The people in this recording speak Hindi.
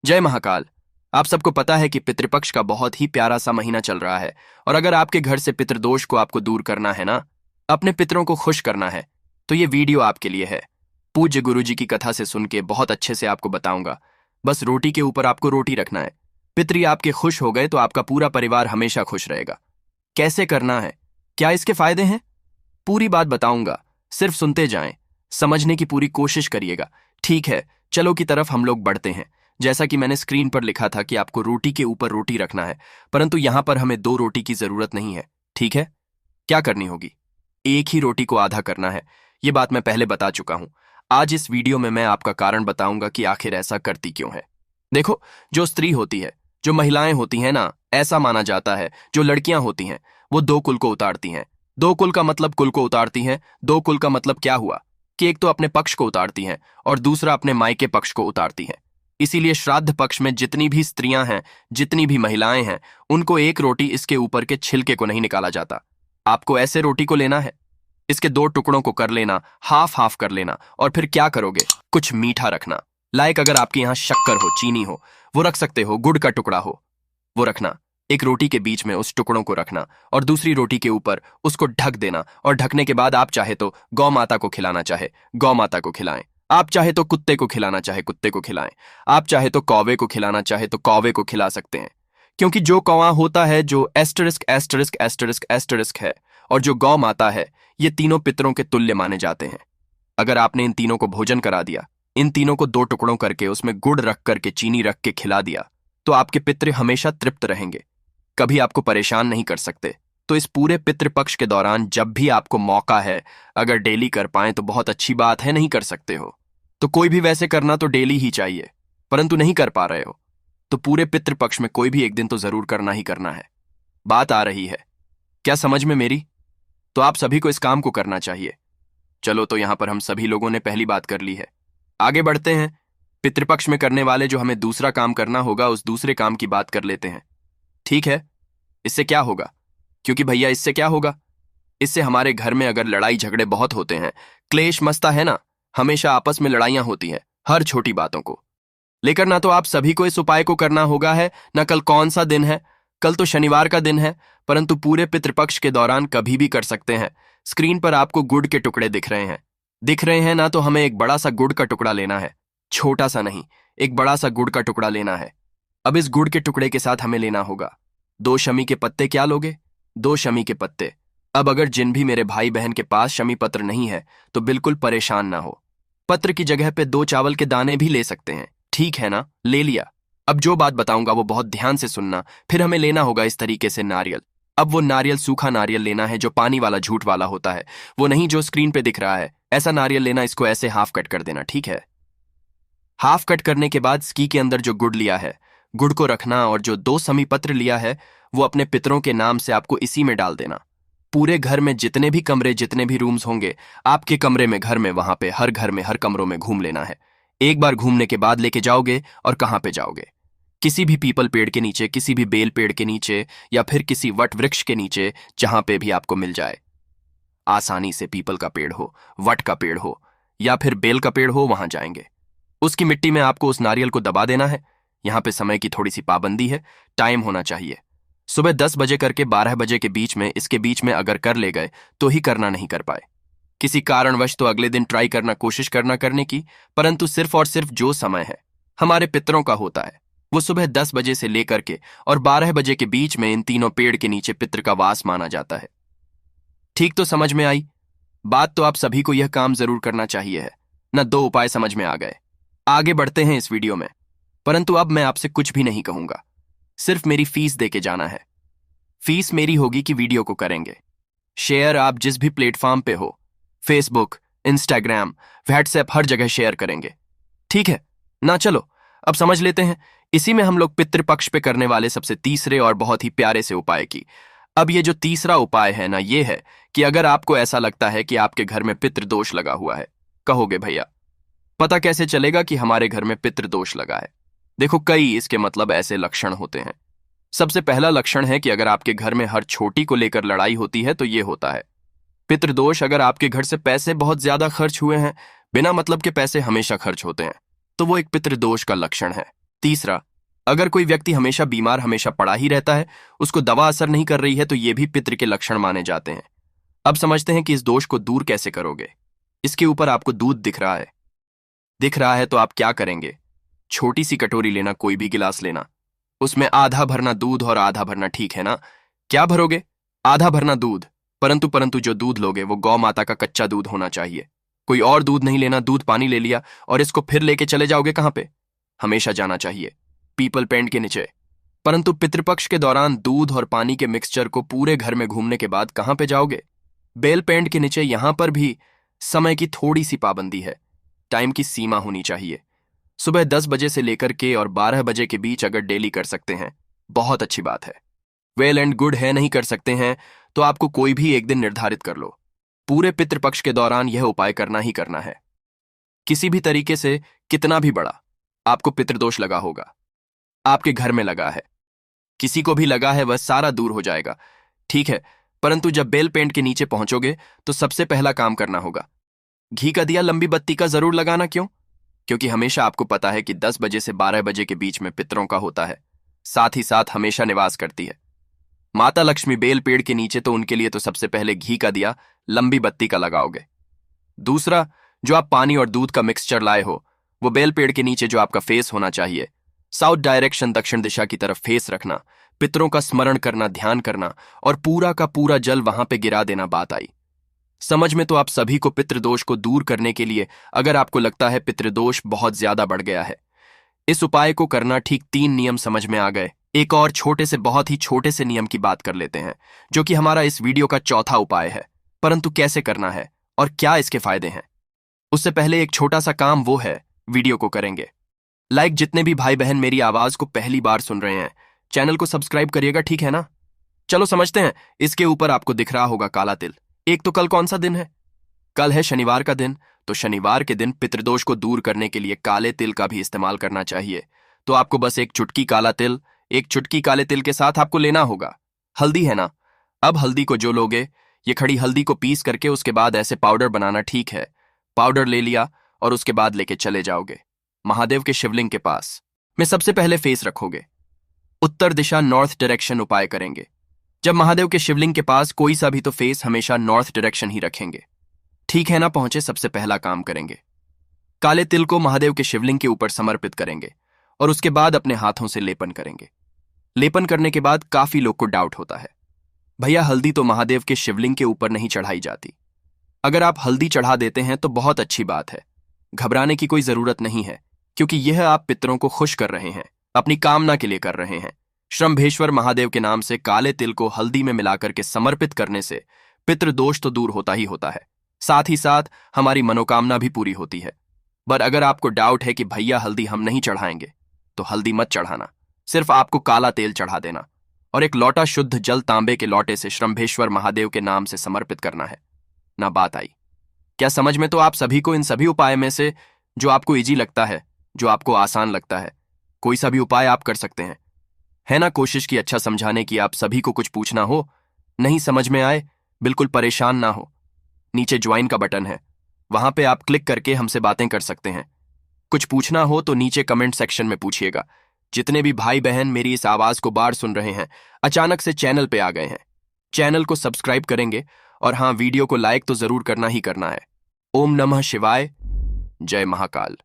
जय महाकाल। आप सबको पता है कि पितृपक्ष का बहुत ही प्यारा सा महीना चल रहा है, और अगर आपके घर से पितृदोष को आपको दूर करना है ना, अपने पितरों को खुश करना है, तो ये वीडियो आपके लिए है। पूज्य गुरुजी की कथा से सुन के बहुत अच्छे से आपको बताऊंगा। बस रोटी के ऊपर आपको रोटी रखना है। पितरी आपके खुश हो गए तो आपका पूरा परिवार हमेशा खुश रहेगा। कैसे करना है, क्या इसके फायदे हैं, पूरी बात बताऊंगा। सिर्फ सुनते जाएं, समझने की पूरी कोशिश करिएगा। ठीक है, चलो की तरफ हम लोग बढ़ते हैं। जैसा कि मैंने स्क्रीन पर लिखा था कि आपको रोटी के ऊपर रोटी रखना है, परंतु यहां पर हमें 2 रोटी की जरूरत नहीं है। ठीक है, क्या करनी होगी, एक ही रोटी को आधा करना है। ये बात मैं पहले बता चुका हूं। आज इस वीडियो में मैं आपका कारण बताऊंगा कि आखिर ऐसा करती क्यों है। देखो, जो स्त्री होती है, जो महिलाएं होती हैं ना, ऐसा माना जाता है जो लड़कियां होती हैं वो 2 कुल को उतारती हैं। 2 कुल का मतलब कुल को उतारती हैं। 2 कुल का मतलब क्या हुआ कि एक तो अपने पक्ष को उतारती हैं और दूसरा अपने मायके पक्ष को उतारती हैं। इसीलिए श्राद्ध पक्ष में जितनी भी स्त्रियां हैं, जितनी भी महिलाएं हैं, उनको एक रोटी इसके ऊपर के छिलके को नहीं निकाला जाता। आपको ऐसे रोटी को लेना है, इसके 2 टुकड़ों को कर लेना, हाफ हाफ कर लेना, और फिर क्या करोगे, कुछ मीठा रखना। लाइक अगर आपके यहाँ शक्कर हो, चीनी हो, वो रख सकते हो, गुड़ का टुकड़ा हो, वो रखना। एक रोटी के बीच में उस टुकड़ों को रखना और दूसरी रोटी के ऊपर उसको ढक देना, और ढकने के बाद आप चाहे तो गौ माता को खिलाना चाहे गौ माता को खिलाएं, आप चाहे तो कुत्ते को खिलाना चाहे कुत्ते को खिलाएं, आप चाहे तो कौवे को खिलाना चाहे तो कौवे को खिला सकते हैं। क्योंकि जो कौवा होता है, जो एस्टरिस्क एस्टरिस्क एस्टरिस्क एस्टरिस्क है, और जो गौ माता है, ये तीनों पितरों के तुल्य माने जाते हैं। अगर आपने इन तीनों को भोजन करा दिया, इन तीनों को 2 टुकड़ों करके उसमें गुड़ रख करके चीनी रख के खिला दिया, तो आपके पितृ हमेशा तृप्त रहेंगे, कभी आपको परेशान नहीं कर सकते। तो इस पूरे पितृपक्ष के दौरान जब भी आपको मौका है, अगर डेली कर पाएं तो बहुत अच्छी बात है। नहीं कर सकते हो तो कोई भी वैसे करना तो डेली ही चाहिए, परंतु नहीं कर पा रहे हो तो पूरे पितृपक्ष में कोई भी एक दिन तो जरूर करना ही करना है। बात आ रही है क्या समझ में मेरी? तो आप सभी को इस काम को करना चाहिए। चलो, तो यहां पर हम सभी लोगों ने पहली बात कर ली है, आगे बढ़ते हैं। पितृपक्ष में करने वाले जो हमें दूसरा काम करना होगा, उस दूसरे काम की बात कर लेते हैं। ठीक है, इससे क्या होगा? क्योंकि भैया इससे क्या होगा, इससे हमारे घर में अगर लड़ाई झगड़े बहुत होते हैं, क्लेश मचता है ना, हमेशा आपस में लड़ाइयां होती हैं हर छोटी बातों को लेकर, ना तो आप सभी को इस उपाय को करना होगा है ना। कल कौन सा दिन है, कल तो शनिवार का दिन है, परंतु पूरे पितृपक्ष के दौरान कभी भी कर सकते हैं। स्क्रीन पर आपको गुड़ के टुकड़े दिख रहे हैं ना, तो हमें एक बड़ा सा गुड़ का टुकड़ा लेना है। छोटा सा नहीं, एक बड़ा सा गुड़ का टुकड़ा लेना है। अब इस गुड़ के टुकड़े के साथ हमें लेना होगा 2 शमी के पत्ते। क्या लोगे? 2 शमी के पत्ते। अब अगर जिन भी मेरे भाई बहन के पास शमी पत्र नहीं है तो बिल्कुल परेशान ना हो, पत्र की जगह पे 2 चावल के दाने भी ले सकते हैं। ठीक है ना, ले लिया। अब जो बात बताऊंगा वो बहुत ध्यान से सुनना। फिर हमें लेना होगा इस तरीके से नारियल। अब वो नारियल सूखा नारियल लेना है, जो पानी वाला झूठ वाला होता है, वो नहीं जो स्क्रीन पे दिख रहा है। ऐसा नारियल लेना, इसको ऐसे हाफ कट कर देना। ठीक है, हाफ कट करने के बाद स्की के अंदर जो गुड़ लिया है, गुड़ को रखना, और जो 2 समी पत्र लिया है वो अपने पितरों के नाम से आपको इसी में डाल देना। पूरे घर में जितने भी कमरे, जितने भी रूम्स होंगे आपके कमरे में, घर में, वहां पे हर घर में, हर कमरों में घूम लेना है। एक बार घूमने के बाद लेके जाओगे, और कहां पे जाओगे? किसी भी पीपल पेड़ के नीचे, किसी भी बेल पेड़ के नीचे, या फिर किसी वट वृक्ष के नीचे, जहां पे भी आपको मिल जाए आसानी से। पीपल का पेड़ हो, वट का पेड़ हो, या फिर बेल का पेड़ हो, वहां जाएंगे। उसकी मिट्टी में आपको उस नारियल को दबा देना है। यहां पे समय की थोड़ी सी पाबंदी है, टाइम होना चाहिए सुबह 10 बजे करके 12 बजे के बीच में। इसके बीच में अगर कर ले गए तो ही करना, नहीं कर पाए किसी कारणवश तो अगले दिन ट्राई करना, कोशिश करना करने की। परंतु सिर्फ और सिर्फ जो समय है हमारे पितरों का होता है, वो सुबह 10 बजे से लेकर के और 12 बजे के बीच में इन तीनों पेड़ के नीचे पितृ का वास माना जाता है। ठीक, तो समझ में आई बात? तो आप सभी को यह काम जरूर करना चाहिए है ना। 2 उपाय समझ में आ गए। आगे बढ़ते हैं इस वीडियो में, परंतु अब मैं आपसे कुछ भी नहीं कहूंगा, सिर्फ मेरी फीस दे के जाना है। फीस मेरी होगी कि वीडियो को करेंगे शेयर, आप जिस भी प्लेटफॉर्म पे हो, फेसबुक, इंस्टाग्राम, व्हाट्सएप, हर जगह शेयर करेंगे। ठीक है ना? चलो अब समझ लेते हैं इसी में हम लोग पितृपक्ष पे करने वाले सबसे तीसरे और बहुत ही प्यारे से उपाय की। अब ये जो तीसरा उपाय है ना, ये है कि अगर आपको ऐसा लगता है कि आपके घर में पितृदोष लगा हुआ है, कहोगे भैया पता कैसे चलेगा कि हमारे घर में पितृदोष लगा है? देखो, कई इसके मतलब ऐसे लक्षण होते हैं। सबसे पहला लक्षण है कि अगर आपके घर में हर छोटी को लेकर लड़ाई होती है तो ये होता है पितृदोष। अगर आपके घर से पैसे बहुत ज्यादा खर्च हुए हैं, बिना मतलब के पैसे हमेशा खर्च होते हैं, तो वो एक पितृदोष का लक्षण है। तीसरा, अगर कोई व्यक्ति हमेशा बीमार, हमेशा पड़ा ही रहता है, उसको दवा असर नहीं कर रही है, तो ये भी पितृ के लक्षण माने जाते हैं। अब समझते हैं कि इस दोष को दूर कैसे करोगे। इसके ऊपर आपको दूध दिख रहा है तो आप क्या करेंगे? छोटी सी कटोरी लेना, कोई भी गिलास लेना, उसमें आधा भरना दूध और आधा भरना, ठीक है ना? क्या भरोगे? आधा भरना दूध। परंतु जो दूध लोगे वो गौ माता का कच्चा दूध होना चाहिए। कोई और दूध नहीं लेना। दूध पानी ले लिया और इसको फिर लेके चले जाओगे कहां पे? हमेशा जाना चाहिए पीपल पेड़ के नीचे। परंतु पितृपक्ष के दौरान दूध और पानी के मिक्सचर को पूरे घर में घूमने के बाद कहां पे जाओगे? बेल पेड़ के नीचे। यहां पर भी समय की थोड़ी सी पाबंदी है, टाइम की सीमा होनी चाहिए। सुबह 10 बजे से लेकर के और 12 बजे के बीच अगर डेली कर सकते हैं, बहुत अच्छी बात है। वेल एंड गुड है। नहीं कर सकते हैं तो आपको कोई भी एक दिन निर्धारित कर लो। पूरे पितृपक्ष के दौरान यह उपाय करना ही करना है। किसी भी तरीके से, कितना भी बड़ा आपको पितृदोष लगा होगा, आपके घर में लगा है, किसी को भी लगा है, वह सारा दूर हो जाएगा, ठीक है। परंतु जब बेल पेंट के नीचे पहुंचोगे तो सबसे पहला काम करना होगा, घी का दिया लंबी बत्ती का जरूर लगाना। क्यों? क्योंकि हमेशा आपको पता है कि 10 बजे से 12 बजे के बीच में पितरों का होता है, साथ ही साथ हमेशा निवास करती है माता लक्ष्मी बेल पेड़ के नीचे। तो उनके लिए तो सबसे पहले घी का दिया लंबी बत्ती का लगाओगे। दूसरा, जो आप पानी और दूध का मिक्सचर लाए हो, वो बेल पेड़ के नीचे जो आपका फेस होना चाहिए, साउथ डायरेक्शन, दक्षिण दिशा की तरफ फेस रखना, पितरों का स्मरण करना, ध्यान करना और पूरा का पूरा जल वहां पे गिरा देना। बात आई समझ में? तो आप सभी को पितृदोष को दूर करने के लिए, अगर आपको लगता है पितृदोष बहुत ज्यादा बढ़ गया है, इस उपाय को करना ठीक 3 नियम समझ में आ गए। एक और छोटे से, बहुत ही छोटे से नियम की बात कर लेते हैं, जो कि हमारा इस वीडियो का चौथा उपाय है। परंतु कैसे करना है और क्या इसके फायदे हैं, उससे पहले एक छोटा सा काम, वो है वीडियो को करेंगे लाइक। जितने भी भाई बहन मेरी आवाज को पहली बार सुन रहे हैं, चैनल को सब्सक्राइब करिएगा, ठीक है ना? चलो समझते हैं। इसके ऊपर आपको दिख रहा होगा काला तिल। एक तो कल कौन सा दिन है? कल है शनिवार का दिन। तो शनिवार के दिन पितृदोष को दूर करने के लिए काले तिल का भी इस्तेमाल करना चाहिए। तो आपको बस एक चुटकी काला तिल, एक चुटकी काले तिल के साथ आपको लेना होगा हल्दी, है ना? अब हल्दी को जो लोगे, ये खड़ी हल्दी को पीस करके उसके बाद ऐसे पाउडर बनाना, ठीक है? पाउडर ले लिया और उसके बाद लेके चले जाओगे महादेव के शिवलिंग के पास में। सबसे पहले फेस रखोगे उत्तर दिशा, नॉर्थ डायरेक्शन उपाय करेंगे। जब महादेव के शिवलिंग के पास कोई सा भी, तो फेस हमेशा नॉर्थ डायरेक्शन ही रखेंगे, ठीक है ना? पहुंचे, सबसे पहला काम करेंगे, काले तिल को महादेव के शिवलिंग के ऊपर समर्पित करेंगे और उसके बाद अपने हाथों से लेपन करेंगे। लेपन करने के बाद काफी लोग को डाउट होता है, भैया हल्दी तो महादेव के शिवलिंग के ऊपर नहीं चढ़ाई जाती। अगर आप हल्दी चढ़ा देते हैं तो बहुत अच्छी बात है, घबराने की कोई जरूरत नहीं है, क्योंकि यह आप पितरों को खुश कर रहे हैं, अपनी कामना के लिए कर रहे हैं। श्रम्भेश्वर महादेव के नाम से काले तिल को हल्दी में मिलाकर के समर्पित करने से पितृदोष तो दूर होता ही होता है, साथ ही साथ हमारी मनोकामना भी पूरी होती है। पर अगर आपको डाउट है कि भैया हल्दी हम नहीं चढ़ाएंगे, तो हल्दी मत चढ़ाना, सिर्फ आपको काला तेल चढ़ा देना और एक लोटा शुद्ध जल तांबे के लोटे से श्रम्भेश्वर महादेव के नाम से समर्पित करना है ना। बात आई क्या समझ में? तो आप सभी को इन सभी उपाय में से जो आपको इजी लगता है, जो आपको आसान लगता है, कोई सा भी उपाय आप कर सकते हैं, है ना? कोशिश की अच्छा समझाने की। आप सभी को कुछ पूछना हो, नहीं समझ में आए, बिल्कुल परेशान ना हो, नीचे ज्वाइन का बटन है, वहां पे आप क्लिक करके हमसे बातें कर सकते हैं। कुछ पूछना हो तो नीचे कमेंट सेक्शन में पूछिएगा। जितने भी भाई बहन मेरी इस आवाज को बार सुन रहे हैं, अचानक से चैनल पे आ गए हैं, चैनल को सब्सक्राइब करेंगे और हाँ, वीडियो को लाइक तो जरूर करना ही करना है। ओम नमः शिवाय, जय महाकाल।